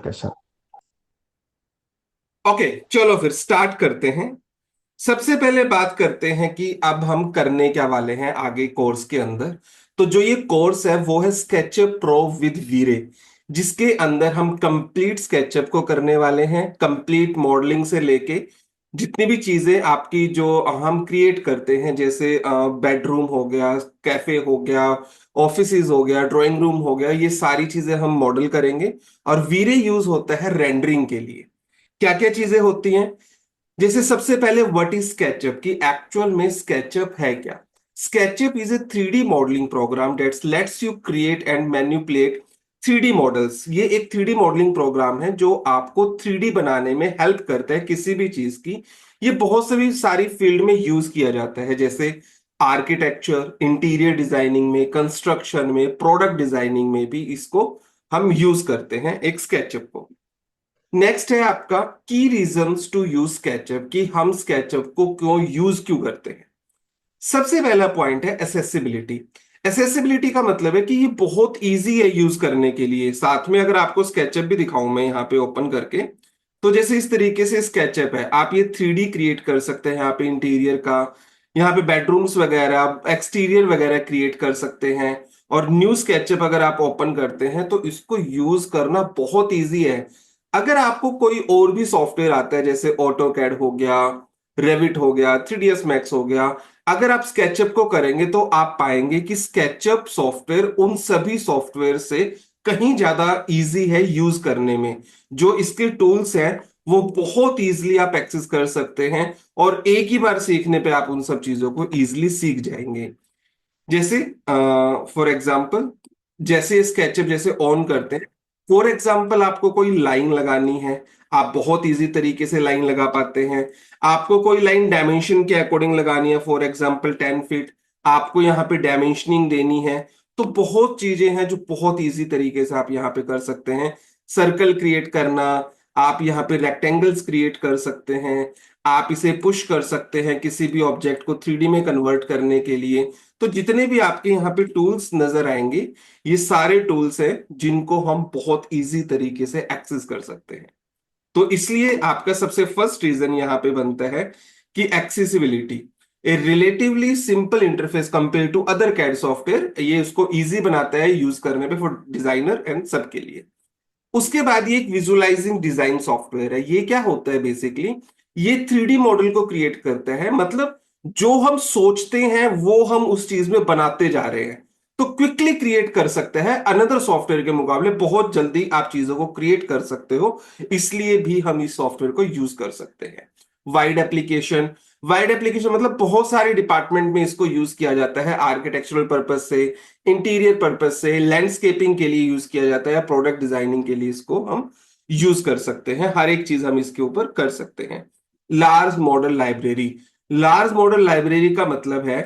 कैसा। ओके, चलो फिर स्टार्ट करते हैं। सबसे पहले बात करते हैं कि अब हम करने क्या वाले हैं आगे कोर्स के अंदर। तो जो ये कोर्स है वो है स्केचअप प्रो विद वीरे, जिसके अंदर हम कंप्लीट स्केचअप को करने वाले हैं, कंप्लीट मॉडलिंग से लेके जितनी भी चीजें आपकी जो हम क्रिएट करते हैं, जैसे बेडरूम हो गया, कैफे हो गया, ऑफिसेज हो गया, ड्राइंग रूम हो गया, ये सारी चीजें हम मॉडल करेंगे। और वीरे यूज होता है रेंडरिंग के लिए। क्या क्या चीजें होती हैं? जैसे सबसे पहले व्हाट इज स्केचअप, कि एक्चुअल में स्केचअप है क्या। SketchUp is a 3D modelling program that's lets you create and manipulate 3D models. ये एक 3D मॉडलिंग प्रोग्राम है जो आपको 3D बनाने में हेल्प करता है किसी भी चीज की। ये बहुत सी सारी फील्ड में यूज किया जाता है, जैसे आर्किटेक्चर, इंटीरियर डिजाइनिंग में, कंस्ट्रक्शन में, प्रोडक्ट डिजाइनिंग में भी इसको हम यूज करते हैं एक स्केचअप को। नेक्स्ट है आपका की रीजंस टू यूज स्केचअप, कि हम स्केचअप को क्यों करते हैं। सबसे पहला पॉइंट है एसेसिबिलिटी। एसेसिबिलिटी का मतलब है कि ये बहुत इजी है यूज करने के लिए। साथ में अगर आपको स्केचअप भी दिखाऊं मैं यहाँ पे ओपन करके, तो जैसे इस तरीके से स्केचअप है, आप ये 3D क्रिएट कर सकते हैं। यहाँ पे इंटीरियर का, यहाँ पे बेडरूम्स वगैरह, एक्सटीरियर वगैरह क्रिएट कर सकते हैं। और न्यू स्केचअप अगर आप ओपन करते हैं तो इसको यूज करना बहुत इजी है। अगर आपको कोई और भी सॉफ्टवेयर आता है, जैसे ऑटो कैड हो गया, रेविट हो गया, 3ds मैक्स हो गया, अगर आप स्केचअप को करेंगे तो आप पाएंगे कि स्केचअप सॉफ्टवेयर उन सभी सॉफ्टवेयर से कहीं ज्यादा इजी है यूज करने में। जो इसके टूल्स हैं वो बहुत इजीली आप एक्सेस कर सकते हैं, और एक ही बार सीखने पे आप उन सब चीजों को इजीली सीख जाएंगे। जैसे फॉर एग्जांपल, जैसे स्केचअप जैसे ऑन करते हैं, फॉर एग्जांपल आपको कोई लाइन लगानी है, आप बहुत इजी तरीके से लाइन लगा पाते हैं। आपको कोई लाइन डायमेंशन के अकॉर्डिंग लगानी है, फॉर एग्जांपल 10 फीट, आपको यहाँ पे डायमेंशनिंग देनी है। तो बहुत चीजें हैं जो बहुत इजी तरीके से आप यहाँ पे कर सकते हैं। सर्कल क्रिएट करना, आप यहाँ पे रेक्टेंगल्स क्रिएट कर सकते हैं। आप इसे पुश कर सकते हैं किसी भी ऑब्जेक्ट को 3D में कन्वर्ट करने के लिए। तो जितने भी आपके यहाँ पे टूल्स नजर आएंगे, ये सारे टूल्स हैं जिनको हम बहुत इजी तरीके से एक्सेस कर सकते हैं। तो इसलिए आपका सबसे फर्स्ट रीजन यहाँ पे बनता है कि accessibility. A relatively simple interface compare to other CAD software, ये उसको इजी बनाता है यूज करने पे फॉर डिजाइनर एंड सबके लिए। उसके बाद ये एक विजुअलाइजिंग डिजाइन सॉफ्टवेयर है। ये क्या होता है बेसिकली, ये 3D मॉडल को क्रिएट करता है। मतलब जो हम सोचते हैं वो हम उस चीज में बनाते जा रहे हैं, तो क्विकली क्रिएट कर सकते हैं। अनदर सॉफ्टवेयर के मुकाबले बहुत जल्दी आप चीजों को क्रिएट कर सकते हो, इसलिए भी हम इस सॉफ्टवेयर को यूज कर सकते हैं। Wide application. वाइड एप्लीकेशन मतलब बहुत सारे डिपार्टमेंट में इसको यूज किया जाता है, आर्किटेक्चरल पर्पज से, इंटीरियर पर्पज से, लैंडस्केपिंग के लिए यूज किया जाता है, प्रोडक्ट डिजाइनिंग के लिए इसको हम यूज कर सकते हैं। हर एक चीज हम इसके ऊपर कर सकते हैं। Large model library. Large model library का मतलब है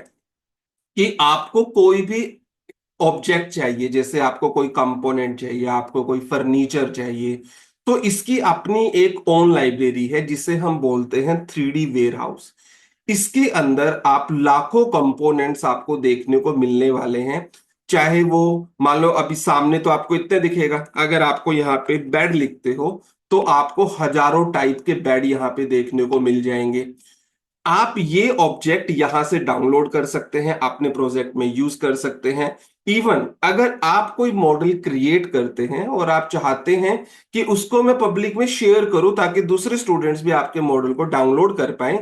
कि आपको कोई भी ऑब्जेक्ट चाहिए, जैसे आपको कोई कंपोनेंट चाहिए, आपको कोई फर्नीचर चाहिए, तो इसकी अपनी एक ओन लाइब्रेरी है जिसे हम बोलते हैं 3D वेयर हाउस। इसके अंदर आप लाखों कंपोनेंट्स आपको देखने को मिलने वाले हैं। चाहे वो, मान लो अभी सामने तो आपको इतने दिखेगा, अगर आपको यहाँ पे बेड लिखते हो तो आपको हजारों टाइप के बेड यहाँ पे देखने को मिल जाएंगे। आप ये ऑब्जेक्ट यहां से डाउनलोड कर सकते हैं, अपने प्रोजेक्ट में यूज कर सकते हैं। इवन अगर आप कोई मॉडल क्रिएट करते हैं और आप चाहते हैं कि उसको मैं पब्लिक में शेयर करूं ताकि दूसरे स्टूडेंट्स भी आपके मॉडल को डाउनलोड कर पाएं,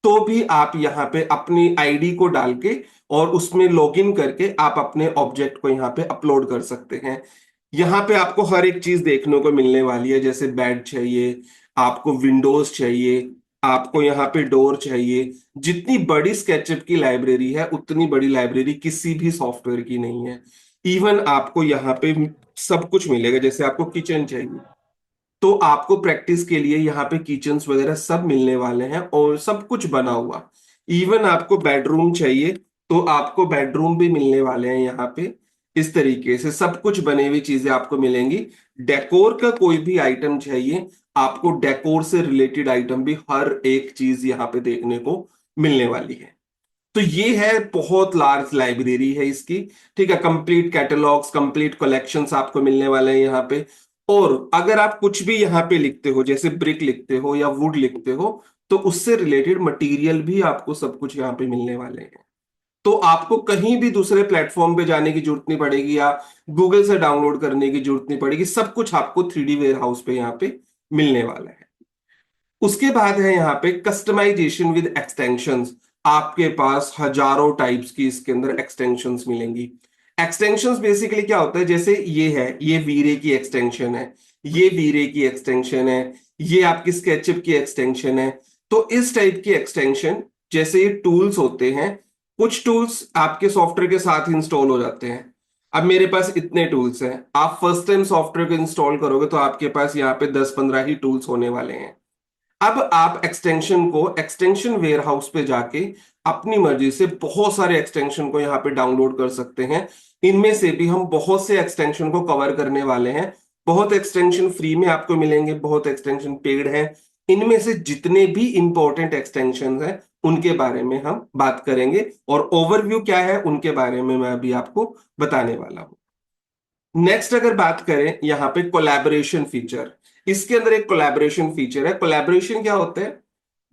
तो भी आप यहाँ पे अपनी आईडी को डाल के और उसमें लॉगिन करके आप अपने ऑब्जेक्ट को यहाँ पे अपलोड कर सकते हैं। यहाँ पे आपको हर एक चीज देखने को मिलने वाली है, जैसे बेड चाहिए, आपको विंडोज चाहिए, आपको यहाँ पे डोर चाहिए। जितनी बड़ी स्केचअप की लाइब्रेरी है उतनी बड़ी लाइब्रेरी किसी भी सॉफ्टवेयर की नहीं है। इवन आपको यहाँ पे सब कुछ मिलेगा। जैसे आपको किचन चाहिए तो आपको प्रैक्टिस के लिए यहाँ पे किचन्स वगैरह सब मिलने वाले हैं और सब कुछ बना हुआ। इवन आपको बेडरूम चाहिए तो आपको बेडरूम भी मिलने वाले हैं यहाँ पे। इस तरीके से सब कुछ बने हुई चीजें आपको मिलेंगी। डेकोर का कोई भी आइटम चाहिए, आपको डेकोर से रिलेटेड आइटम भी हर एक चीज यहाँ पे देखने को मिलने वाली है। तो ये है, बहुत लार्ज लाइब्रेरी है इसकी। ठीक है, कंप्लीट कैटलॉग्स, कंप्लीट कलेक्शंस आपको मिलने वाले हैं यहाँ पे। और अगर आप कुछ भी यहाँ पे लिखते हो, जैसे ब्रिक लिखते हो या वुड लिखते हो, तो उससे रिलेटेड मटेरियल भी आपको सब कुछ यहाँ पे मिलने वाले हैं। तो आपको कहीं भी दूसरे प्लेटफॉर्म पे जाने की जरूरत नहीं पड़ेगी, या गूगल से डाउनलोड करने की जरूरत नहीं पड़ेगी। सब कुछ आपको 3D वेयर हाउस पे यहाँ पे मिलने वाला है। उसके बाद है यहाँ पे कस्टमाइजेशन विद एक्सटेंशंस। आपके पास हजारों टाइप्स की इसके अंदर एक्सटेंशंस मिलेंगी। एक्सटेंशंस बेसिकली क्या होता है, जैसे ये है, ये वीरे की एक्सटेंशन है, ये वीरे की एक्सटेंशन है, ये आपकी स्केचअप की एक्सटेंशन है। तो इस टाइप की एक्सटेंशन, जैसे ये टूल्स होते हैं, कुछ टूल्स आपके सॉफ्टवेयर के साथ इंस्टॉल हो जाते हैं। अब मेरे पास इतने टूल्स हैं, आप फर्स्ट टाइम सॉफ्टवेयर को इंस्टॉल करोगे तो आपके पास यहाँ पे 10-15 ही टूल्स होने वाले हैं। अब आप एक्सटेंशन को एक्सटेंशन वेयर हाउस पे जाके अपनी मर्जी से बहुत सारे एक्सटेंशन को यहाँ पे डाउनलोड कर सकते हैं। इनमें से भी हम बहुत से एक्सटेंशन को कवर करने वाले हैं। बहुत एक्सटेंशन फ्री में आपको मिलेंगे, बहुत एक्सटेंशन पेड हैं। इनमें से जितने भी इंपॉर्टेंट एक्सटेंशन हैं उनके बारे में हम बात करेंगे, और ओवरव्यू क्या है उनके बारे में मैं अभी आपको बताने वाला हूं। नेक्स्ट अगर बात करें यहाँ पे कोलैबोरेशन फीचर, इसके अंदर एक कोलैबोरेशन फीचर है। कोलैबोरेशन क्या होता है,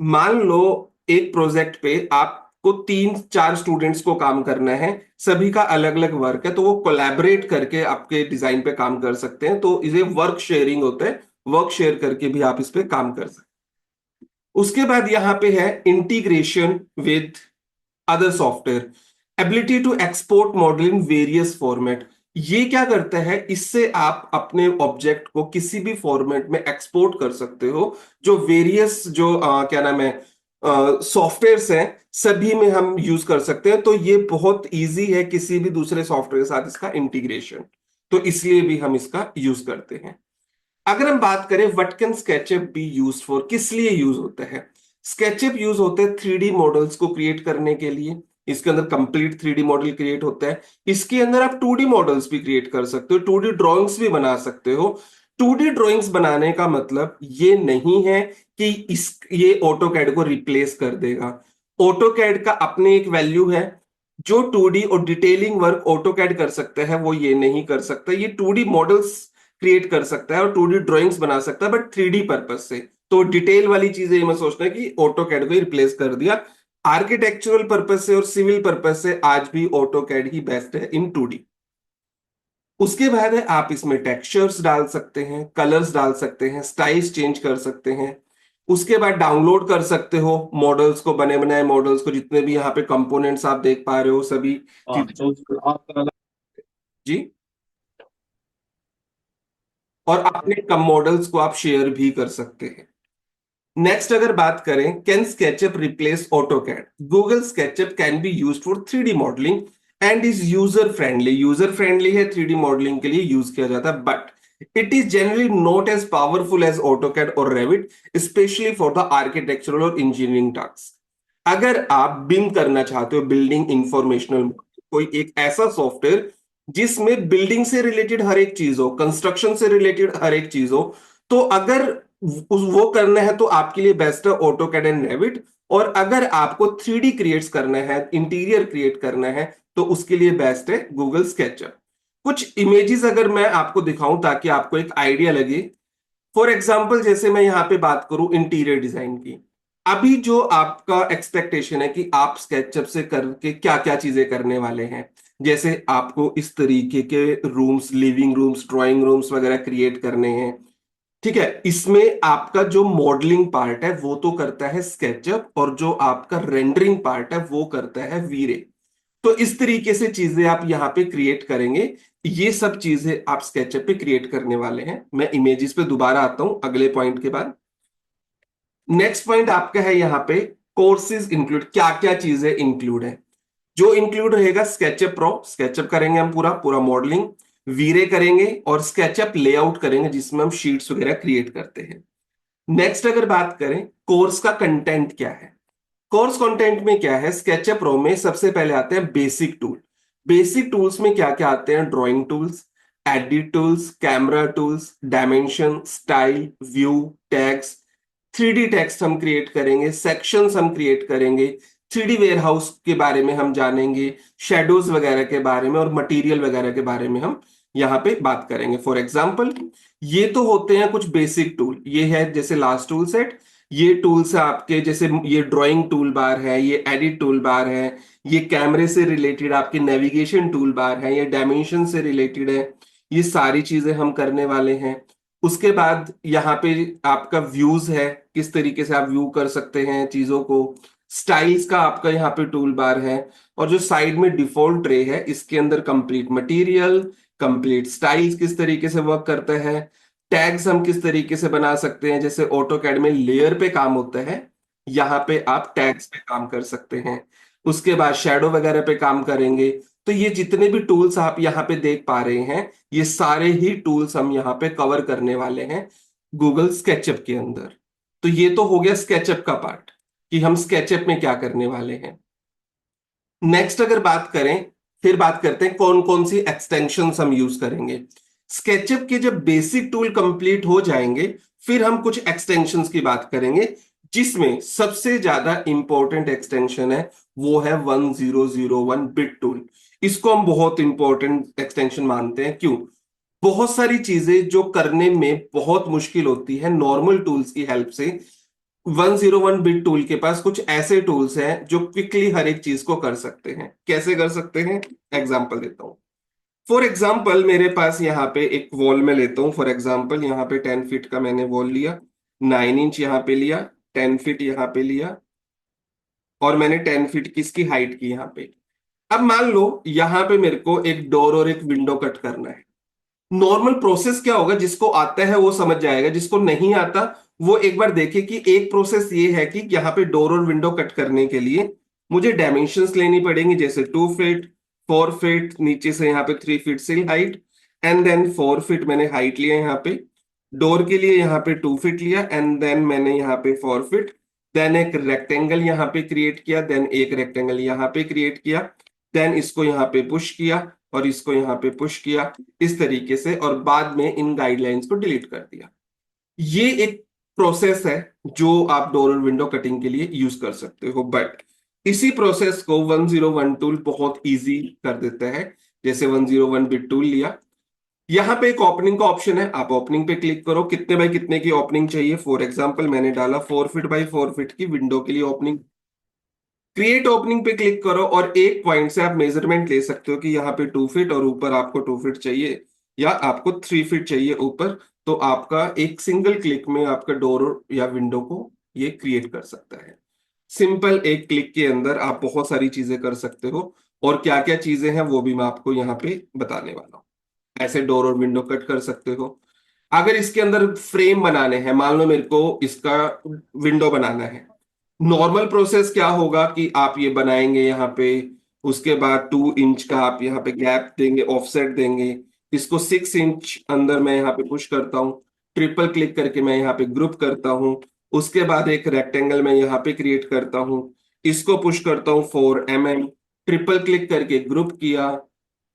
मान लो एक प्रोजेक्ट पे आपको 3-4 स्टूडेंट्स को काम करना है, सभी का अलग अलग वर्क है, तो वो कोलैबोरेट करके आपके डिजाइन पे काम कर सकते हैं। तो इसे वर्क शेयरिंग होता है, वर्क शेयर करके भी आप इस पे काम कर सकते हैं। उसके बाद यहाँ पे है integration with other software, ability to export model in various format. ये क्या करता है, इससे आप अपने ऑब्जेक्ट को किसी भी फॉर्मेट में एक्सपोर्ट कर सकते हो। जो वेरियस जो क्या नाम है सॉफ्टवेयर्स हैं, सभी में हम यूज कर सकते हैं। तो ये बहुत इजी है किसी भी दूसरे सॉफ्टवेयर के साथ इसका इंटीग्रेशन, तो इसलिए भी हम इसका यूज करते हैं। अगर हम बात करें what can SketchUp B use for, किस लिए यूज होता है। स्केचअप यूज होते हैं 3D मॉडल्स को क्रिएट करने के लिए। इसके अंदर कंप्लीट 3D मॉडल क्रिएट होता है। इसके अंदर आप 2D मॉडल्स भी क्रिएट कर सकते हो, 2D ड्राइंग्स भी बना सकते हो। 2D ड्राइंग्स बनाने का मतलब ये नहीं है कि ये ऑटोकैड को रिप्लेस कर देगा। ऑटोकैड का अपने एक वैल्यू है। जो 2D और डिटेलिंग वर्क ऑटोकैड कर सकता है वो ये नहीं कर सकता। ये 2D मॉडल्स क्रिएट कर सकता है और 2D ड्राइंग्स बना सकता है, बट 3D पर्पज से। तो डिटेल वाली चीजें मैं सोचना है कि ऑटोकैड को ही रिप्लेस कर दिया। आर्किटेक्चरल पर्पज से और सिविल पर्पज से आज भी ऑटोकैड ही बेस्ट है इन 2D। उसके बाद है आप इसमें टेक्सचर्स डाल सकते हैं, कलर्स डाल सकते हैं, स्टाइल्स चेंज कर सकते हैं। उसके बाद डाउनलोड कर सकते हो मॉडल्स को, बने बनाए मॉडल्स को, जितने भी यहाँ पे कंपोनेंट्स आप देख पा रहे हो सभी। तो आप जी। और अपने कम मॉडल्स को आप शेयर भी कर सकते हैं। नेक्स्ट अगर बात करें, can SketchUp replace AutoCAD. Google SketchUp can be used for 3D modelling and is user friendly. User friendly है, 3D मॉडलिंग के लिए यूज किया जाता है, but it is generally not as powerful as AutoCAD और Revit, especially for the architectural और engineering task. अगर आप बिल्ड करना चाहते हो, बिल्डिंग इंफॉर्मेशनल, कोई एक ऐसा सॉफ्टवेयर जिसमें बिल्डिंग से रिलेटेड हर एक चीज हो, कंस्ट्रक्शन से रिलेटेड हर एक चीज हो, तो अगर वो करना है तो आपके लिए बेस्ट है ऑटोकैड एंड रेविट। और अगर आपको 3D क्रिएट्स करना है, इंटीरियर क्रिएट करना है, तो उसके लिए बेस्ट है गूगल स्केचअप। कुछ इमेजेस अगर मैं आपको दिखाऊं ताकि आपको एक आइडिया लगे। फॉर एग्जाम्पल, जैसे मैं यहाँ पे बात करूं इंटीरियर डिजाइन की, अभी जो आपका एक्सपेक्टेशन है कि आप स्केचअप से करके क्या क्या चीजें करने वाले हैं, जैसे आपको इस तरीके के rooms, living rooms, drawing rooms वगैरह क्रिएट करने हैं। ठीक है, इसमें आपका जो मॉडलिंग पार्ट है वो तो करता है स्केचअप, और जो आपका रेंडरिंग पार्ट है वो करता है वीरे। तो इस तरीके से चीजें आप यहाँ पे क्रिएट करेंगे। ये सब चीजें आप स्केचअप पे क्रिएट करने वाले हैं। मैं इमेजेस पे दोबारा आता हूं अगले पॉइंट के बाद। नेक्स्ट पॉइंट आपका है यहाँ पे कोर्सेज इंक्लूड, क्या क्या चीजें इंक्लूड है। जो इंक्लूड रहेगा स्केचअप प्रो, स्केचअप करेंगे हम पूरा पूरा मॉडलिंग, वीरे करेंगे और स्केचअप लेआउट करेंगे जिसमें हम शीट्स वगैरह क्रिएट करते हैं। नेक्स्ट अगर बात करें कोर्स का कंटेंट क्या है, कोर्स कंटेंट में क्या है, स्केचअप प्रो में सबसे पहले आते हैं बेसिक टूल। बेसिक टूल्स में क्या क्या आते हैं, drawing tools, edit tools, camera tools, dimension, style, view, tags. 3D text हम क्रिएट करेंगे, सेक्शंस हम क्रिएट करेंगे, 3D वेयर हाउस के बारे में हम जानेंगे, शेडोज वगैरह के बारे में और मटेरियल वगैरह के बारे में हम यहाँ पे बात करेंगे। फॉर एग्जाम्पल, ये तो होते हैं कुछ बेसिक टूल। ये है जैसे लास्ट टूल सेट, ये टूल्स है आपके, जैसे ये ड्राइंग टूल बार है, ये एडिट टूल बार है, ये कैमरे से रिलेटेड आपके नेविगेशन टूल बार है, ये डायमेंशन से रिलेटेड है। ये सारी चीजें हम करने वाले हैं। उसके बाद यहाँ पे आपका व्यूज है, किस तरीके से आप व्यू कर सकते हैं चीजों को। स्टाइल्स का आपका यहाँ पे टूल बार है। और जो साइड में डिफॉल्ट ट्रे है, इसके अंदर कंप्लीट मटेरियल, कंप्लीट स्टाइल्स किस तरीके से वर्क करता है, टैग्स हम किस तरीके से बना सकते हैं, जैसे ऑटोकैड में लेयर पे काम होता है, यहाँ पे आप टैग्स पे काम कर सकते हैं। उसके बाद शैडो वगैरह पे काम करेंगे। तो ये जितने भी टूल्स आप यहाँ पे देख पा रहे हैं, ये सारे ही टूल्स हम यहाँ पे कवर करने वाले हैं गूगल स्केचअप के अंदर। तो ये तो हो गया स्केचअप का पार्ट, कि हम स्केचअप में क्या करने वाले हैं। नेक्स्ट अगर बात करें, फिर बात करते हैं कौन कौन सी एक्सटेंशंस हम यूज करेंगे। स्केचअप के जब बेसिक टूल कंप्लीट हो जाएंगे, फिर हम कुछ एक्सटेंशंस की बात करेंगे, जिसमें सबसे ज्यादा इंपॉर्टेंट एक्सटेंशन है वो है 1001 बिट टूल। इसको हम बहुत इंपॉर्टेंट एक्सटेंशन मानते हैं। क्यों? बहुत सारी चीजें जो करने में बहुत मुश्किल होती है नॉर्मल टूल्स की हेल्प से, 101 बिट टूल के पास कुछ ऐसे टूल्स हैं जो क्विकली हर एक चीज को कर सकते हैं। कैसे कर सकते हैं? एग्जांपल देता हूं। फॉर एग्जाम्पल मेरे पास यहाँ पे एक वॉल में लेता हूँ। फॉर एग्जाम्पल यहाँ पे 10 फीट का मैंने वॉल लिया, 9 इंच यहाँ पे लिया, 10 फीट यहाँ पे लिया, और मैंने 10 फीट की इसकी हाइट की यहाँ पे। अब मान लो यहाँ पे मेरे को एक डोर और एक विंडो कट करना है। नॉर्मल प्रोसेस क्या होगा, जिसको आता है वो समझ जाएगा, जिसको नहीं आता वो एक बार देखे कि एक प्रोसेस ये है कि यहाँ पे डोर और विंडो कट करने के लिए मुझे डायमेंशंस लेनी पड़ेंगी, जैसे 2 फीट, 4 फीट, नीचे से यहाँ पे 3 फीट सिल हाइट, एंड देन 4 फीट मैंने हाइट लिया यहाँ पे। डोर के लिए यहाँ पे 2 फीट लिया, एंड देन मैंने यहाँ पे 4 फीट। देन एक रेक्टेंगल यहाँ पे क्रिएट किया, देन एक रेक्टेंगल यहाँ पे क्रिएट किया, देन इसको यहाँ पे पुश किया और इसको यहाँ पे पुश किया इस तरीके से, और बाद में इन गाइडलाइंस को डिलीट कर दिया। ये एक प्रोसेस है जो आप डोर और विंडो कटिंग के लिए यूज कर सकते हो। बट इसी प्रोसेस को 101 टूल बहुत इजी कर देता है। जैसे 101 बिट टूल लिया, यहाँ पे एक ओपनिंग का ऑप्शन है, आप ओपनिंग पे क्लिक करो, कितने बाय कितने की ओपनिंग चाहिए। फॉर एग्जांपल मैंने डाला 4 फीट बाय 4 फीट की विंडो के लिए ओपनिंग। क्रिएट ओपनिंग पे क्लिक करो और एक पॉइंट से आप मेजरमेंट ले सकते हो कि यहाँ पे 2 फीट और ऊपर आपको 2 फीट चाहिए या आपको 3 फीट चाहिए ऊपर। तो आपका एक सिंगल क्लिक में आपका डोर या विंडो को ये क्रिएट कर सकता है। सिंपल एक क्लिक के अंदर आप बहुत सारी चीजें कर सकते हो, और क्या क्या चीजें हैं वो भी मैं आपको यहाँ पे बताने वाला हूँ। ऐसे डोर और विंडो कट कर सकते हो। अगर इसके अंदर फ्रेम बनाने हैं, मान लो मेरे को इसका विंडो बनाना है, नॉर्मल प्रोसेस क्या होगा कि आप ये बनाएंगे यहाँ पे, उसके बाद 2 इंच का आप यहाँ पे गैप देंगे, ऑफसेट देंगे, इसको 6 इंच अंदर मैं यहाँ पे पुश करता हूँ, ट्रिपल क्लिक करके मैं यहाँ पे ग्रुप करता हूँ, उसके बाद एक रेक्टेंगल मैं यहाँ पे क्रिएट करता हूँ, इसको पुश करता हूँ 4 mm, ट्रिपल क्लिक करके ग्रुप किया,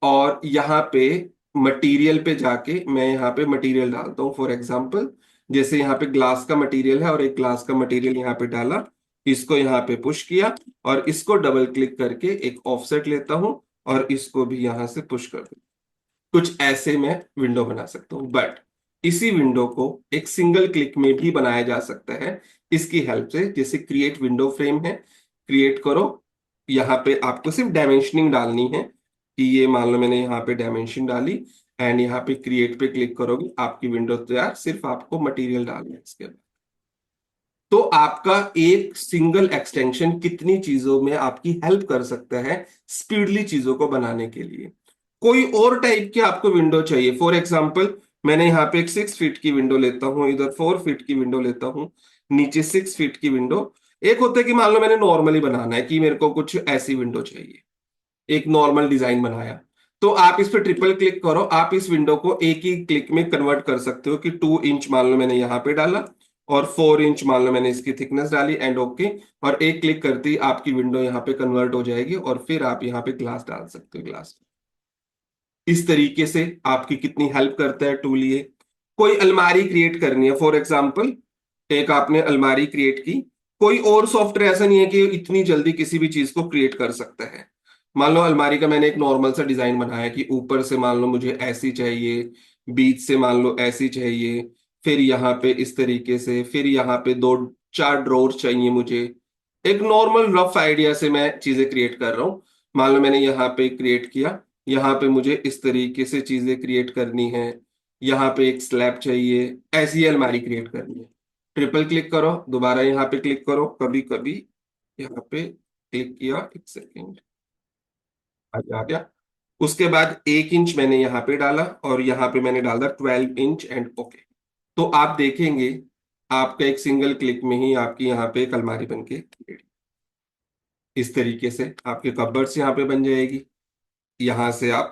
और यहाँ पे मटेरियल पे जाके मैं यहाँ पे मटेरियल डालता हूँ। फॉर एग्जांपल जैसे यहाँ पे ग्लास का मटेरियल है और एक ग्लास का मटेरियल यहाँ पे डाला, इसको यहाँ पे पुश किया और इसको डबल क्लिक करके एक ऑफसेट लेता हूं और इसको भी यहां से पुश कर दूं। कुछ ऐसे मैं विंडो बना सकता हूं। बट इसी विंडो को एक सिंगल क्लिक में भी बनाया जा सकता है इसकी हेल्प से। जैसे क्रिएट विंडो फ्रेम है, क्रिएट करो, यहाँ पे आपको सिर्फ डायमेंशनिंग डालनी है कि ये मान लो मैंने यहाँ पे डायमेंशन डाली, एंड यहाँ पे क्रिएट पे क्लिक करोगे, आपकी विंडो तैयार। सिर्फ आपको मटेरियल डालना है इसके बाद। तो आपका एक सिंगल एक्सटेंशन कितनी चीजों में आपकी हेल्प कर सकता है स्पीडली चीजों को बनाने के लिए। कोई और टाइप की आपको विंडो चाहिए, फॉर एग्जांपल मैंने यहाँ पे एक 6 फीट की विंडो लेता हूँ, इधर 4 फीट की विंडो लेता हूँ, नीचे 6 फीट की विंडो। एक होता है कि मान लो मैंने नॉर्मली बनाना है कि मेरे को कुछ ऐसी विंडो चाहिए, एक नॉर्मल डिजाइन बनाया, तो आप इस पर ट्रिपल क्लिक करो, आप इस विंडो को एक ही क्लिक में कन्वर्ट कर सकते हो कि 2 इंच मान लो मैंने यहाँ पे डाला और 4 इंच मान लो मैंने इसकी थिकनेस डाली, एंड ओके, और एक क्लिक करते ही आपकी विंडो यहाँ पे कन्वर्ट हो जाएगी और फिर आप यहाँ पे ग्लास डाल सकते हो। ग्लास इस तरीके से आपकी कितनी हेल्प करता है टूल ये। कोई अलमारी क्रिएट करनी है, फॉर एग्जाम्पल एक आपने अलमारी क्रिएट की, कोई और सॉफ्टवेयर ऐसा नहीं है कि इतनी जल्दी किसी भी चीज को क्रिएट कर सकता है। मान लो अलमारी का मैंने एक नॉर्मल सा डिजाइन बनाया कि ऊपर से मान लो मुझे ऐसी चाहिए, बीच से मान लो ऐसी चाहिए, फिर यहाँ पे इस तरीके से, फिर यहाँ पे दो चार ड्रॉर चाहिए मुझे। एक नॉर्मल रफ आइडिया से मैं चीजें क्रिएट कर रहा हूँ। मान लो मैंने यहाँ पे क्रिएट किया, यहाँ पे मुझे इस तरीके से चीजें क्रिएट करनी है, यहाँ पे एक स्लैब चाहिए, ऐसी अलमारी क्रिएट करनी है। ट्रिपल क्लिक करो, दोबारा यहाँ पे क्लिक करो, कभी कभी यहाँ पे क्लिक किया, एक सेकेंड, आ गया। उसके बाद 1 इंच मैंने यहाँ पे डाला और यहाँ पे मैंने डाला 12 इंच एंड ओके। तो आप देखेंगे आपका एक सिंगल क्लिक में ही आपकी यहाँ पे एक अलमारी बन के ready। इस तरीके से आपके कबर्ड्स यहाँ पे बन जाएगी। यहाँ से आप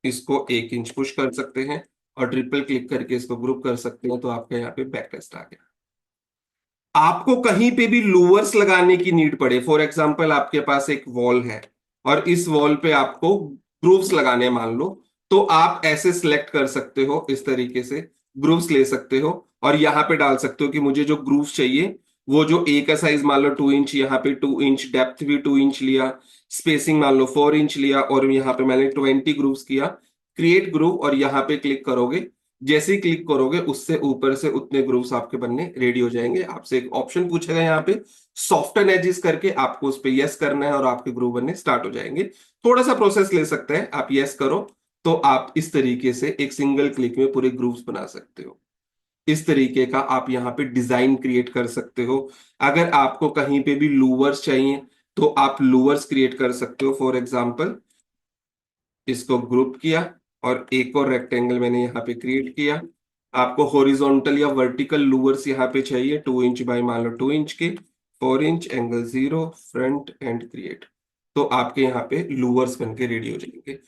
इसको 1 इंच पुश कर सकते हैं और ट्रिपल क्लिक करके इसको ग्रुप कर सकते हैं, तो आपका यहाँ पे बैकरेस्ट आ गया। आपको कहीं पे भी लूवर्स लगाने की नीड पड़े, फॉर एग्जांपल आपके पास एक वॉल है और इस वॉल पे आपको ग्रूव्स लगाने हैं मान लो, तो आप ऐसे सिलेक्ट कर सकते हो, इस तरीके से ग्रूव्स ले सकते हो और यहाँ पे डाल सकते हो कि मुझे जो ग्रूव्स चाहिए वो जो ए का साइज मान लो 2 इंच, यहाँ पे 2 इंच, डेप्थ भी 2 इंच लिया, स्पेसिंग मान लो 4 इंच लिया और यहाँ पे मैंने 20 ग्रूव्स किया। क्रिएट ग्रूव और यहाँ पे क्लिक करोगे, जैसे ही क्लिक करोगे उससे ऊपर से उतने ग्रूव्स आपके बनने रेडी हो जाएंगे। आपसे एक ऑप्शन पूछेगा यहाँ पे सॉफ्टन एजेस करके, आपको उस पे यस करना है और आपके ग्रूव बनने स्टार्ट हो जाएंगे। थोड़ा सा प्रोसेस ले सकते हैं, आप यस करो तो आप इस तरीके से एक सिंगल क्लिक में पूरे ग्रूव्स बना सकते हो। इस तरीके का आप यहाँ पे डिजाइन क्रिएट कर सकते हो। अगर आपको कहीं पे भी लूवर्स चाहिए तो आप लूवर्स क्रिएट कर सकते हो। फॉर एग्जाम्पल इसको ग्रुप किया और एक और रेक्टेंगल मैंने यहाँ पे क्रिएट किया। आपको हॉरिजॉन्टल या वर्टिकल लूवर्स यहाँ पे चाहिए 2 इंच बाय मान लो 2 इंच के, 4 inch, angle 0, front end create. तो आपके यहाँ पे लूवर्स बन के रेडी हो जाएंगे।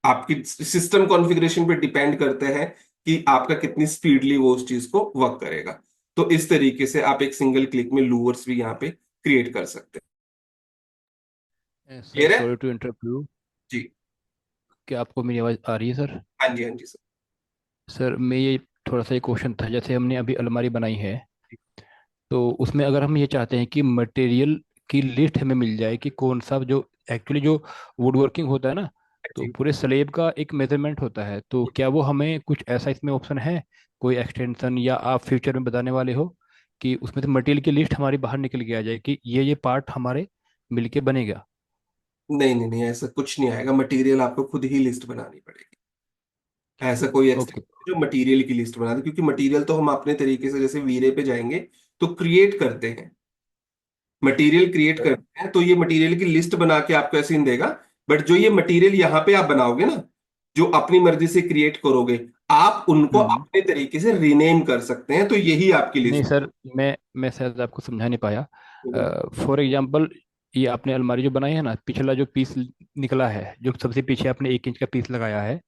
आपकी सिस्टम कॉन्फ़िगरेशन पे डिपेंड करता है कि आपका कितनी स्पीडली वो उस चीज को वर्क करेगा। तो इस तरीके से आप एक सिंगल क्लिक में लूवर्स भी यहाँ पे क्रिएट कर सकते हैं। सर क्लियर है? Sorry to interrupt you. जी। क्या आपको मेरी आवाज़ आ रही है सर? हाँ जी, हाँ जी सर। सर मैं ये थोड़ा सा एक क्वेश्चन था, जैसे हमने अभी अलमारी बनाई है तो उसमें अगर हम ये चाहते हैं कि मटेरियल की लिस्ट हमें मिल जाए कि कौन सा जो एक्चुअली जो वुड वर्किंग होता है ना, तो जी। पूरे स्लेब का एक मेजरमेंट होता है, तो क्या वो हमें कुछ ऐसा इसमें ऑप्शन है, कोई एक्सटेंशन, या आप फ्यूचर में बताने वाले हो कि उसमें से मटेरियल की लिस्ट हमारी बाहर निकल के आ जाए कि ये पार्ट हमारे मिलके बनेगा? नहीं नहीं नहीं, ऐसा कुछ नहीं आएगा। मटेरियल आपको खुद ही लिस्ट बनानी पड़ेगी। ऐसा कोई ओके। एक्सटेंशन जो मटेरियल की लिस्ट बना दे, क्योंकि मटेरियल तो हम अपने तरीके से जैसे वीरे पे जाएंगे तो क्रिएट करते हैं, मटेरियल क्रिएट करते हैं, तो ये मटेरियल की लिस्ट बना के आपको ऐसे ही देगा। बट जो ये मटेरियल यहाँ पे आप बनाओगे ना, जो अपनी मर्जी से क्रिएट करोगे, आप उनको हम्म। अपने तरीके से रीनेम कर सकते हैं, तो यही आपकी नहीं लिस्ट। सर, मैं शायद आपको समझा नहीं पाया। फॉर एग्जांपल, ये आपने अलमारी जो बनाई है ना, पिछला जो पीस निकला है, जो सबसे पीछे आपने 1 इंच का पीस लगाया है,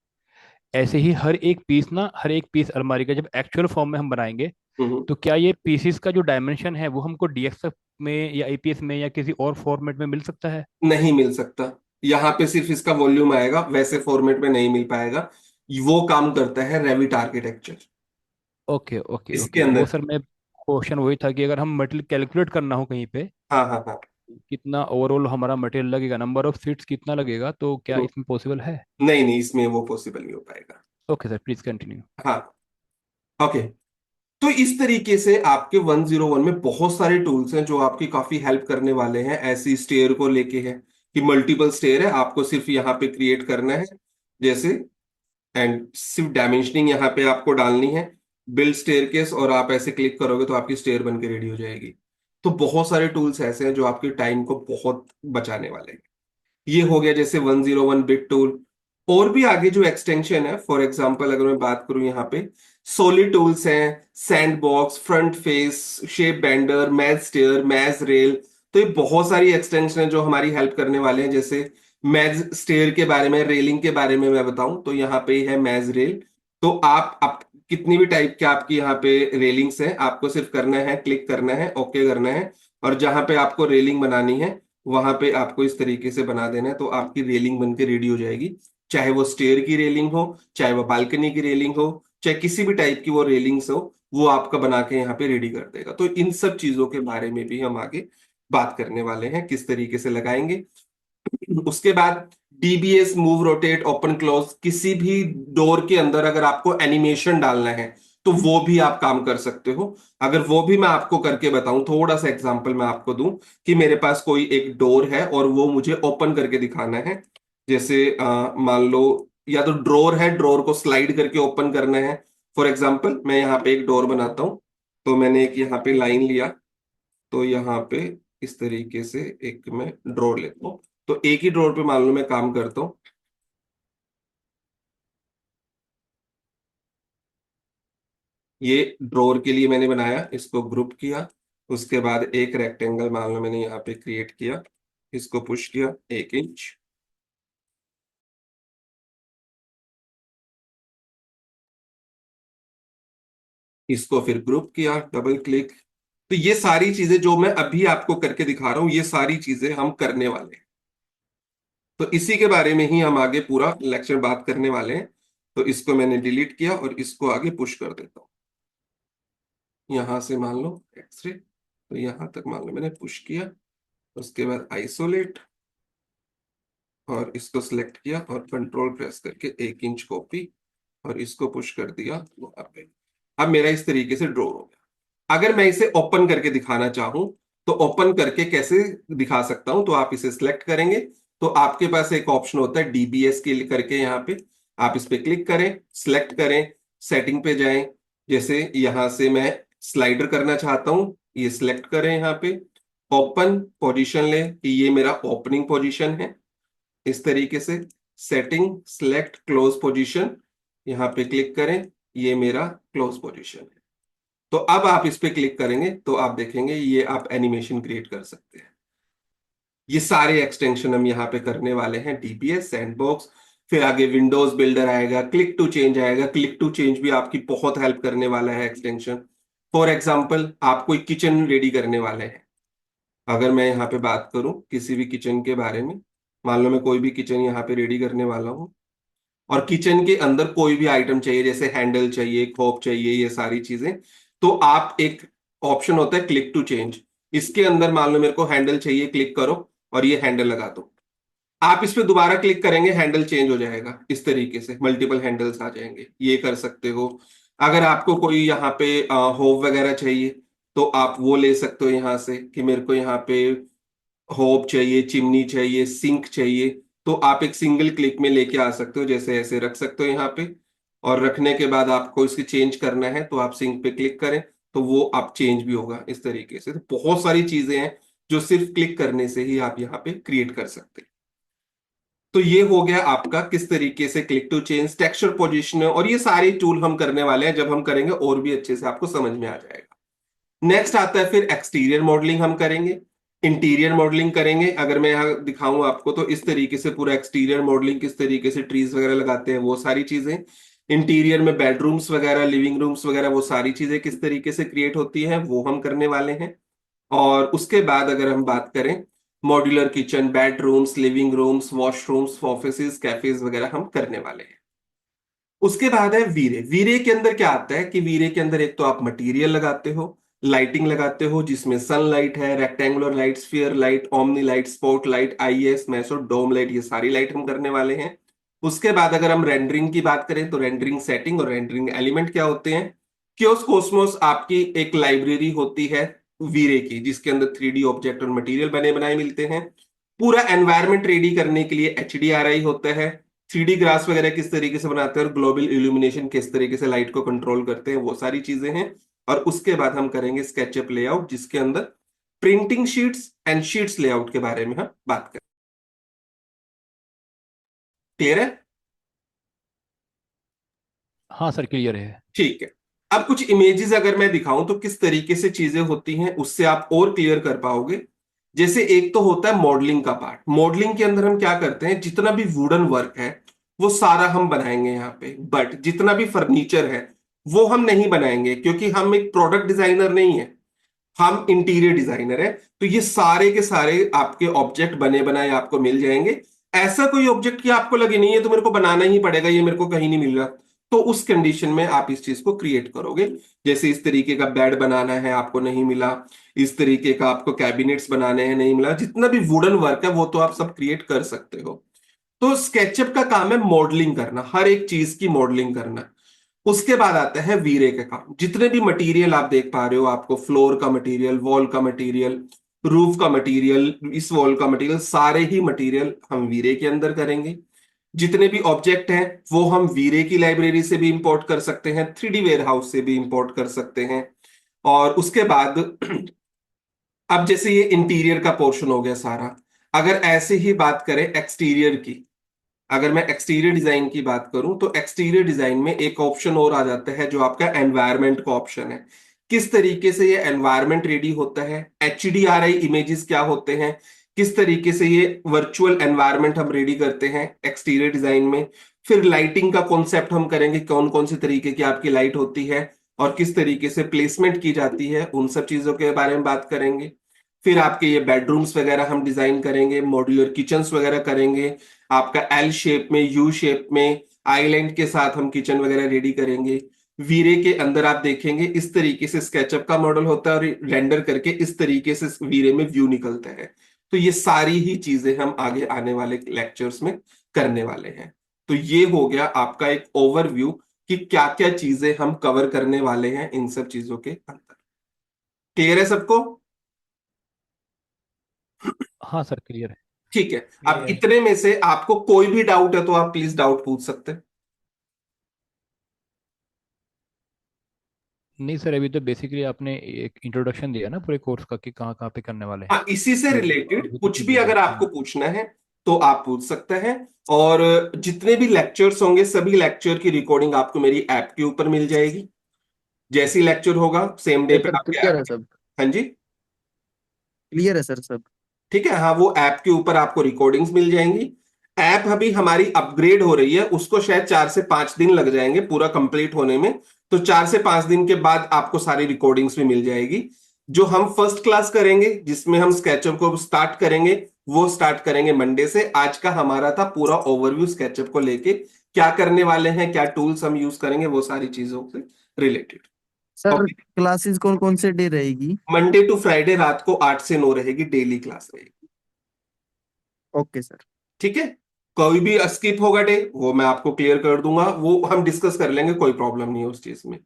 ऐसे ही हर एक पीस अलमारी का जब एक्चुअल फॉर्म में हम बनाएंगे, हम्म। तो क्या ये पीसेस का जो डायमेंशन है वो हमको डीएक्सएफ में या आईपीएस में या किसी और फॉर्मेट में मिल सकता है? नहीं मिल सकता। यहाँ पे सिर्फ इसका वॉल्यूम आएगा, वैसे फॉर्मेट में नहीं मिल पाएगा। वो काम करता है रेविट आर्किटेक्चर, ओके ओके इसके ओके, वो अंदर। सर मैं क्वेश्चन वही था कि अगर हम मटेरियल कैलकुलेट करना हो कहीं पे, हाँ हाँ हाँ। कितना ओवरऑल हमारा मटेरियल लगेगा, नंबर ऑफ सीट्स कितना लगेगा, तो क्या हम्म। इसमें पॉसिबल है? नहीं नहीं, इसमें वो पॉसिबल नहीं हो पाएगा। Okay sir, please continue. हाँ। ओके। तो इस तरीके से आपके 101 में बहुत सारे टूल्स हैं जो आपकी काफी हेल्प करने वाले हैं। ऐसी स्टेयर को लेके है कि मल्टीपल स्टेयर है, आपको सिर्फ यहाँ पे क्रिएट करना है जैसे, एंड सिर्फ डायमेंशनिंग यहाँ पे आपको डालनी है, बिल्ड स्टेयरकेस, और आप ऐसे क्लिक करोगे तो आपकी स्टेयर बन के रेडी हो जाएगी। तो बहुत सारे टूल्स ऐसे हैं जो आपके टाइम को बहुत बचाने वाले हैं। ये हो गया जैसे 101 बिट टूल। और भी आगे जो एक्सटेंशन है, फॉर एग्जांपल अगर मैं बात करूं यहाँ पे, सोलिड टूल्स हैं, sandbox, front face, shape bender, maze stair, maze rail. तो ये बहुत सारी एक्सटेंशन है जो हमारी हेल्प करने वाले हैं। जैसे मैज स्टेयर के बारे में, रेलिंग के बारे में मैं बताऊं तो यहाँ पे है मैज रेल। तो आप कितनी भी टाइप के आपकी यहाँ पे रेलिंग्स हैं, आपको सिर्फ करना है, क्लिक करना है, ओके करना है, और जहां पे आपको रेलिंग बनानी है वहां पे आपको इस तरीके से बना देना है, तो आपकी रेलिंग बन के रेडी हो जाएगी। चाहे वो स्टेयर की रेलिंग हो, चाहे वो बालकनी की रेलिंग हो, चाहे किसी भी टाइप की वो रेलिंग्स हो, वो आपका बना के यहाँ पे रेडी कर देगा। तो इन सब चीजों के बारे में भी हम आगे बात करने वाले हैं, किस तरीके से लगाएंगे। उसके बाद DBS, move, rotate, open close, किसी भी डोर के अंदर अगर आपको एनिमेशन डालना है तो वो भी आप काम कर सकते हो। अगर वो भी मैं आपको करके बताऊं, थोड़ा सा एग्जांपल मैं आपको दूं कि मेरे पास कोई एक डोर है और वो मुझे ओपन करके दिखाना है। जैसे मान लो या तो ड्रॉर है, ड्रॉर को स्लाइड करके ओपन करना है। फॉर एग्जांपल मैं यहाँ पे एक डोर बनाता हूं, तो मैंने एक यहाँ पे लाइन लिया, तो यहाँ पे इस तरीके से एक मैं ड्रॉर लेता हूँ, तो एक ही ड्रॉर पे मान लो मैं काम करता हूँ। ये ड्रॉर के लिए मैंने बनाया, इसको ग्रुप किया, उसके बाद एक रेक्टेंगल मान लो मैंने यहाँ पे क्रिएट किया, इसको पुश किया 1 इंच, इसको फिर ग्रुप किया, डबल क्लिक। तो ये सारी चीजें जो मैं अभी आपको करके दिखा रहा हूं, ये सारी चीजें हम करने वाले हैं। तो इसी के बारे में ही हम आगे पूरा लेक्चर बात करने वाले हैं। तो इसको मैंने डिलीट किया और इसको आगे पुश कर देता हूं। यहां से मान लो एक्सरे, तो यहां तक मान लो मैंने पुश किया, उसके बाद आइसोलेट, और इसको सिलेक्ट किया और कंट्रोल प्रेस करके 1 इंच कॉपी, और इसको पुश कर दिया वहां पे। अब मेरा इस तरीके से ड्रॉ हो गया। अगर मैं इसे ओपन करके दिखाना चाहूं तो ओपन करके कैसे दिखा सकता हूं, तो आप इसे सिलेक्ट करेंगे, तो आपके पास एक ऑप्शन होता है डीबीएस के लिए करके, यहाँ पे आप इस पे क्लिक करें, सिलेक्ट करें, सेटिंग पे जाएं। जैसे यहां से मैं स्लाइडर करना चाहता हूं, ये सिलेक्ट करें, यहाँ पे ओपन पोजीशन ले कि ये मेरा ओपनिंग पोजीशन है। इस तरीके से सेटिंग, सिलेक्ट क्लोज पोजीशन, यहां पे क्लिक करें, ये मेरा क्लोज पोजीशन है। तो अब आप इस पे क्लिक करेंगे तो आप देखेंगे ये आप एनिमेशन क्रिएट कर सकते हैं। ये सारे एक्सटेंशन हम यहाँ पे करने वाले हैं, डीबीएस, सैंडबॉक्स, फिर आगे विंडोज बिल्डर आएगा, क्लिक टू चेंज आएगा। क्लिक टू चेंज भी आपकी बहुत हेल्प करने वाला है एक्सटेंशन। फॉर एग्जाम्पल आप कोई किचन रेडी करने वाले हैं, अगर मैं यहाँ पे बात करूं किसी भी किचन के बारे में, मान लो मैं कोई भी किचन यहाँ पे रेडी करने वाला हूं, और किचन के अंदर कोई भी आइटम चाहिए, जैसे हैंडल चाहिए, खोप चाहिए, ये सारी चीजें, तो आप एक ऑप्शन होता है क्लिक टू चेंज, इसके अंदर मान लो मेरे को हैंडल चाहिए, क्लिक करो और ये हैंडल लगा दो। आप इस पे दोबारा क्लिक करेंगे, हैंडल चेंज हो जाएगा, इस तरीके से मल्टीपल हैंडल्स आ जाएंगे, ये कर सकते हो। अगर आपको कोई यहाँ पे होप वगैरह चाहिए तो आप वो ले सकते हो यहाँ से, कि मेरे को यहाँ पे होप चाहिए, चिमनी चाहिए, सिंक चाहिए, तो आप एक सिंगल क्लिक में लेके आ सकते हो, जैसे ऐसे रख सकते हो यहाँ पे। और रखने के बाद आपको इसकी चेंज करना है तो आप सिंक पे क्लिक करें, तो वो आप चेंज भी होगा इस तरीके से। तो बहुत सारी चीजें हैं जो सिर्फ क्लिक करने से ही आप यहाँ पे क्रिएट कर सकते हैं। तो ये हो गया आपका किस तरीके से click to change, texture position, और ये सारे टूल हम करने वाले हैं। जब हम करेंगे और भी अच्छे से आपको समझ में आ जाएगा। नेक्स्ट आता है फिर एक्सटीरियर मॉडलिंग हम करेंगे, इंटीरियर मॉडलिंग करेंगे। अगर मैं यहाँ दिखाऊं आपको तो इस तरीके से पूरा एक्सटीरियर मॉडलिंग, किस तरीके से ट्रीज वगैरह लगाते हैं, वो सारी चीजें। इंटीरियर में बेडरूम्स वगैरह, लिविंग रूम्स वगैरह, वो सारी चीजें किस तरीके से क्रिएट होती हैं वो हम करने वाले हैं। और उसके बाद अगर हम बात करें modular kitchen, bedrooms, living rooms, washrooms, offices, cafes वगैरह हम करने वाले हैं। उसके बाद है वीरे। वीरे के अंदर क्या आता है कि वीरे के अंदर एक तो आप मटेरियल लगाते हो, लाइटिंग लगाते हो, जिसमें सनलाइट है, rectangular light, sphere light, omni light, spot light, IES, mesh, dome light, ये सारी लाइट हम करने वाले हैं। उसके बाद अगर हम रेंडरिंग की बात करें तो रेंडरिंग सेटिंग और रेंडरिंग एलिमेंट क्या होते हैं। क्योस कॉस्मोस आपकी एक लाइब्रेरी होती है वीरे की, जिसके अंदर 3D ऑब्जेक्ट और मटेरियल बने बनाए मिलते हैं। पूरा एनवायरमेंट रेडी करने के लिए HDRI होता है। 3D ग्रास वगैरह किस तरीके से बनाते हैं और ग्लोबल इल्यूमिनेशन किस तरीके से लाइट को कंट्रोल करते हैं, वो सारी चीजें हैं। और उसके बाद हम करेंगे स्केचअप लेआउट, जिसके अंदर printing sheets and sheets layout के बारे में हम बात करें। क्लियर है? हाँ सर, क्लियर है। ठीक है। अब कुछ इमेजेस अगर मैं दिखाऊं तो किस तरीके से चीजें होती हैं, उससे आप और क्लियर कर पाओगे। जैसे एक तो होता है मॉडलिंग का पार्ट। मॉडलिंग के अंदर हम क्या करते हैं, जितना भी वुडन वर्क है वो सारा हम बनाएंगे यहाँ पे, बट जितना भी फर्नीचर है वो हम नहीं बनाएंगे, क्योंकि हम एक प्रोडक्ट डिजाइनर नहीं है, हम इंटीरियर डिजाइनर है। तो ये सारे के सारे आपके ऑब्जेक्ट बने बनाए आपको मिल जाएंगे। ऐसा कोई ऑब्जेक्ट की आपको लगे नहीं है तो मेरे को बनाना ही पड़ेगा, ये मेरे को कहीं नहीं मिल रहा, तो उस कंडीशन में आप इस चीज को क्रिएट करोगे। जैसे इस तरीके का बेड बनाना है, आपको नहीं मिला, इस तरीके का आपको कैबिनेट्स बनाने हैं, नहीं मिला, जितना भी वुडन वर्क है वो तो आप सब क्रिएट कर सकते हो। तो स्केचअप का काम है मॉडलिंग करना, हर एक चीज की मॉडलिंग करना। उसके बाद आता है वीरे का काम। जितने भी मटेरियल आप देख पा रहे हो, आपको फ्लोर का मटेरियल, वॉल का मटेरियल, रूफ का मटेरियल, इस वॉल का मटेरियल, सारे ही मटेरियल हम वीरे के अंदर करेंगे। जितने भी ऑब्जेक्ट हैं वो हम वीरे की लाइब्रेरी से भी इंपोर्ट कर सकते हैं, 3D वेयर हाउस से भी इंपोर्ट कर सकते हैं। और उसके बाद अब जैसे ये इंटीरियर का पोर्शन हो गया सारा, अगर ऐसे ही बात करें एक्सटीरियर की, अगर मैं एक्सटीरियर डिजाइन की बात करूं तो एक्सटीरियर डिजाइन में एक ऑप्शन और आ जाता है जो आपका एनवायरनमेंट का ऑप्शन है। किस तरीके से ये एनवायरनमेंट रेडी होता है, HDRI इमेजेस क्या होते हैं, किस तरीके से ये वर्चुअल एनवायरनमेंट हम रेडी करते हैं एक्सटीरियर डिजाइन में। फिर लाइटिंग का कॉन्सेप्ट हम करेंगे, कौन कौन से तरीके की आपकी लाइट होती है और किस तरीके से प्लेसमेंट की जाती है, उन सब चीजों के बारे में बात करेंगे। फिर आपके ये बेडरूम्स वगैरह हम डिजाइन करेंगे, मॉड्यूलर किचन्स वगैरह करेंगे, आपका L शेप में, U शेप में, आइलैंड के साथ हम किचन वगैरह रेडी करेंगे। वीरे के अंदर आप देखेंगे इस तरीके से स्केचअप का मॉडल होता है और रेंडर करके इस तरीके से वीरे में व्यू निकलता है। तो ये सारी ही चीजें हम आगे आने वाले लेक्चर्स में करने वाले हैं। तो ये हो गया आपका एक ओवरव्यू कि क्या क्या चीजें हम कवर करने वाले हैं इन सब चीजों के अंदर। क्लियर है सबको? हाँ सर, क्लियर है। ठीक है। अब क्लियर है। इतने में से आपको कोई भी डाउट है तो आप प्लीज डाउट पूछ सकते हैं। नहीं सर, अभी तो बेसिकली आपने एक इंट्रोडक्शन दिया ना पूरे कोर्स का कि कहाँ कहाँ पे करने वाले हैं। हाँ, इसी से तो रिलेटेड अभी तो कुछ भी क्लियर है। अगर आपको पूछना है तो आप पूछ सकते हैं। और जितने भी लेक्चर्स होंगे सभी लेक्चर की रिकॉर्डिंग आपको मेरी ऐप के ऊपर मिल जाएगी। जैसी लेक्चर होगा सेम डे पे सर आपके क्लियर ऐप। है सब। हाँ जी। क्लियर है सर सब। ठीक है, हाँ, वो ऐप के ऊपर आपको रिकॉर्डिंग्स मिल जाएंगी। ऐप अभी हमारी अपग्रेड हो रही है, उसको शायद 4 से 5 दिन लग जाएंगे पूरा कंप्लीट होने में। तो 4 से 5 दिन के बाद आपको सारी रिकॉर्डिंग्स भी मिल जाएगी। जो हम फर्स्ट क्लास करेंगे जिसमें हम स्केचअप को स्टार्ट करेंगे, वो स्टार्ट करेंगे मंडे से। आज का हमारा था पूरा ओवरव्यू स्केचअप को लेके, क्या करने वाले हैं, क्या टूल्स हम यूज करेंगे, वो सारी चीजों से रिलेटेड। Sir okay. क्लासेस कौन कौन से डे रहेगी? मंडे टू फ्राइडे रात को 8 से 9 रहेगी, डेली क्लास रहेगी। Okay sir. ठीक है। कोई भी स्किप होगा डे वो मैं आपको क्लियर कर दूंगा, वो हम डिस्कस कर लेंगे, कोई प्रॉब्लम नहीं है उस चीज में।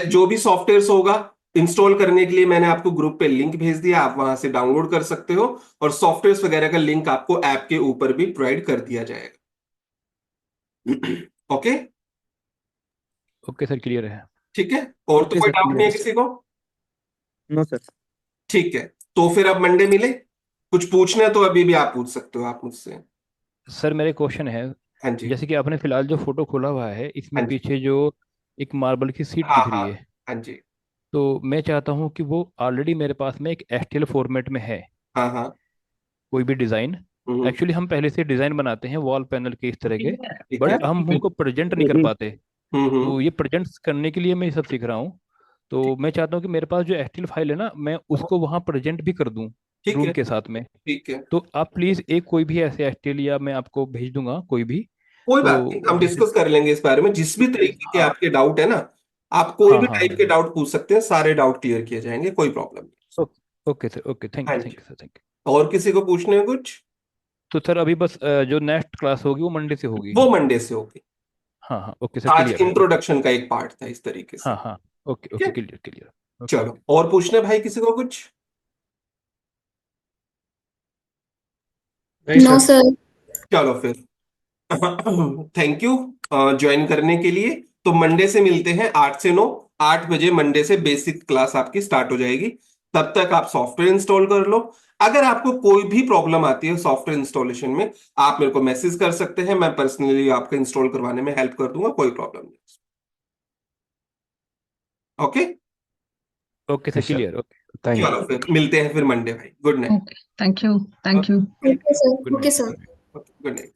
जो भी सॉफ्टवेयर होगा इंस्टॉल करने के लिए मैंने आपको ग्रुप पे लिंक भेज दिया, आप वहां से डाउनलोड कर सकते हो। और सॉफ्टवेयर वगैरह का लिंक आपको ऐप के ऊपर भी प्रोवाइड कर दिया जाएगा। ओके। ओके सर, क्लियर है। ठीक है, और तो ओके कोई सर, डाउट क्लियर नहीं है है सर। किसी को? No sir. ठीक है, तो फिर अब मंडे मिले। कुछ पूछना है तो अभी भी आप पूछ सकते हो आप मुझसे। सर मेरे क्वेश्चन है, हाँ जी। जैसे कि आपने फिलहाल जो फोटो खोला हुआ है इसमें हाँ जी। पीछे जो एक मार्बल की सीट हाँ दिख रही हाँ। है, हाँ जी। तो मैं चाहता हूँ कि वो ऑलरेडी मेरे पास में एक एसटीएल फॉर्मेट में है, हाँ हाँ। कोई भी डिज़ाइन। हम्म। एक्चुअली हम पहले से डिज़ाइन बनाते हैं वॉल पैनल के इस तरह के, ठीक है। बट हम उनको प्रेजेंट नहीं कर पाते। हम्म। तो ये प्रेजेंट करने के लिए मैं ये सब सीख रहा हूँ। तो मैं चाहता हूँ कि मेरे पास जो एसटीएल फाइल है ना, मैं उसको वहाँ प्रेजेंट भी कर दूँ ठीक रूम है। के साथ में। ठीक है, तो आप प्लीज़ एक कोई भी ऐसे एसटीएल, या मैं आपको भेज दूंगा कोई भी। कोई बात नहीं, तो हम जैसे, डिस्कस कर लेंगे इस बारे में। जिस भी तरीके के हाँ आपके डाउट है ना, आप कोई हाँ भी हाँ टाइप हाँ। के डाउट पूछ सकते हैं, सारे डाउट क्लियर किए जाएंगे, कोई प्रॉब्लम नहीं। ओके सर, ओके, थैंक हाँ यू, जी। थैंक यू सर, थैंक और किसी को पूछने में कुछ? यू। तो सर अभी बस जो नेक्स्ट क्लास होगी वो मंडे से होगी। वो मंडे से होगी। हाँ हाँ, ओके सर, आज क्लियर है, ओके। इंट्रोडक्शन का एक पार्ट था इस तरीके से। हाँ हाँ, ओके ठीक ओके, है। क्लियर क्लियर, ओके चलो, ओके। और पूछने भाई किसी को कुछ? नहीं नो सर। सर। चलो फिर, थैंक यू ज्वाइन करने के लिए। तो मंडे से मिलते हैं 8 से 9। 8 बजे मंडे से बेसिक क्लास आपकी स्टार्ट हो जाएगी। तब तक आप सॉफ्टवेयर इंस्टॉल कर लो। अगर आपको कोई भी प्रॉब्लम आती है सॉफ्टवेयर इंस्टॉलेशन में, आप मेरे को मैसेज कर सकते हैं, मैं पर्सनली आपको इंस्टॉल करवाने में हेल्प कर दूंगा, कोई प्रॉब्लम नहीं। Okay. Okay sir, clear, okay, thank चलो यू। फिर मिलते हैं फिर मंडे भाई। Good night. Okay. Thank you. Thank you. Okay sir, good okay night. Sir. Good night.